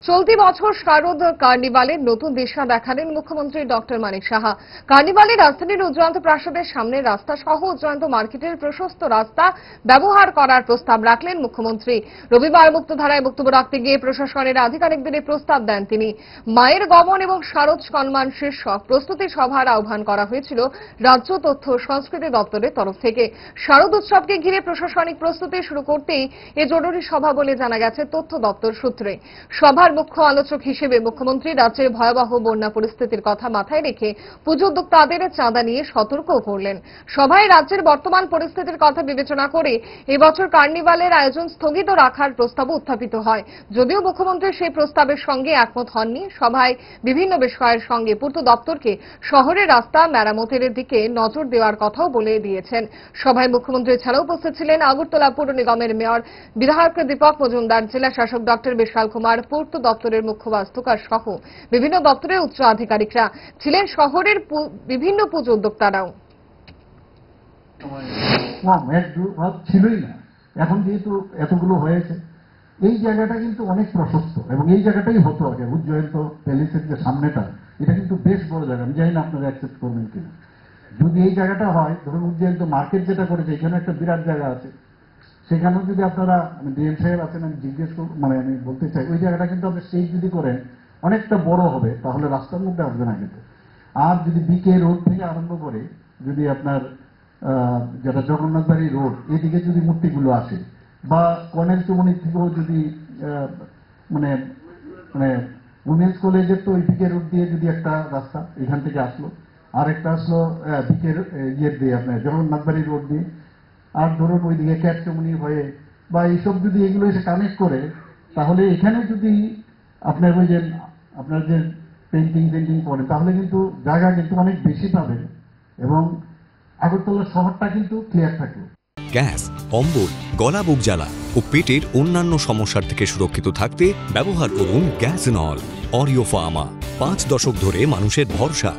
চলতি বছর শারদ কার্নিভালের নতুন দিশা দেখালেন মুখ্যমন্ত্রী ডক্টর মানিক সাহা। কার্নিভালে রাজধানীর উজ্জয়ন্ত প্রাসাদের সামনে রাস্তা সহ উজ্জয়ন্ত মার্কেটের প্রশস্ত রাস্তা ব্যবহার করার প্রস্তাব রাখলেন মুখ্যমন্ত্রী। রবিবার মুক্তধারায় বক্তব্য রাখতে গিয়ে প্রশাসনের আধিকারিকদের প্রস্তাব দেন তিনি। মায়ের গমন এবং শারদ সম্মান শীর্ষক প্রস্তুতি সভার আহ্বান করা হয়েছিল রাজ্য তথ্য সংস্কৃতি দপ্তরের তরফ থেকে। শারদ উৎসবকে ঘিরে প্রশাসনিক প্রস্তুতি শুরু করতেই এ জরুরি সভা বলে জানা গেছে তথ্য দপ্তর সূত্রে। সভার মুখ্য আলোচক হিসেবে মুখ্যমন্ত্রী রাজ্যের ভয়াবহ বন্যা পরিস্থিতির কথা মাথায় রেখে পুজো উদ্যোক্তাদের চাঁদা নিয়ে সতর্ক করলেন। সভায় রাজ্যের বর্তমান পরিস্থিতির কথা বিবেচনা করে এবছর কার্নিভালের আয়োজন স্থগিত রাখার প্রস্তাব উত্থাপিত হয়। যদিও মুখ্যমন্ত্রী সেই প্রস্তাবের সঙ্গে একমত হননি, সভায় বিভিন্ন বিষয়ের সঙ্গে পূর্ত দপ্তরকে শহরের রাস্তা মেরামতের দিকে নজর দেওয়ার কথাও বলে দিয়েছেন। সভায় মুখ্যমন্ত্রী ছাড়াও উপস্থিত ছিলেন আগরতলা পৌর নিগমের মেয়র বিধায়ক দীপক মজুমদার, জেলা শাসক ডক্টর বিশাল কুমার, পূর্ত দপ্তরের মুখ্য বাস্তুকার সহ বিভিন্ন দপ্তরের উচ্চ আধিকারিকরা ছিলেন, শহরের বিভিন্ন পুজো উদ্যোক্তারাও। ছিলই না, এখন যেহেতু এতগুলো হয়েছে এই জায়গাটা কিন্তু অনেক প্রশস্ত এবং এই জায়গাটাই হতো আগে। উজ্জয়ন্ত প্যালেসের যে সামনেটা, এটা কিন্তু বেশ বড় জায়গা। আমি জানি না আপনারা অ্যাকসেপ্ট করবেন কিনা। যদি এই জায়গাটা হয়, ধরুন উজ্জয়ন্ত মার্কেট যেটা করেছে, এখানে একটা বিরাট জায়গা আছে, সেখানেও যদি আপনারা ডিএম সাহেব আছেন, আমি জিজ্ঞেস আমি বলতে চাই, ওই জায়গাটা কিন্তু আপনি স্টেজ যদি করেন অনেকটা বড় হবে, তাহলে রাস্তার মধ্যে আসবে না কিন্তু। আর যদি বিকে রোড থেকে আরম্ভ করে যদি আপনার যেটা জগন্নাথবাড়ি রোড এদিকে যদি মূর্তিগুলো আসে, বা কর্নেল চৌমনি থেকেও যদি মানে মানে উমেন্স কলেজের তো ওই বিকে রোড দিয়ে যদি একটা রাস্তা এখান থেকে আসলো, আর একটা আসলো বিকের ইয়ের দিয়ে আপনার জগন্নাথবাড়ি রোড দিয়ে, আর ধরুন ওইদিকে ক্যাটচমনি হয়ে বা এইসব যদি এগুলো এসে কানেক্ট করে, তাহলে এখানে যদি আপনার ওই যে আপনার যে পেন্টিং করেন, তাহলে কিন্তু জায়গা কিন্তু অনেক বেশি পাবেন এবং আগরতলা শহরটা কিন্তু ক্লিয়ার থাকবে। গ্যাস, অম্বল, গলা বুক জ্বালা ও পেটের অন্যান্য সমস্যার থেকে সুরক্ষিত থাকতে ব্যবহার করুন গ্যাসনল। অরিও ফার্মা, 5 দশক ধরে মানুষের ভরসা।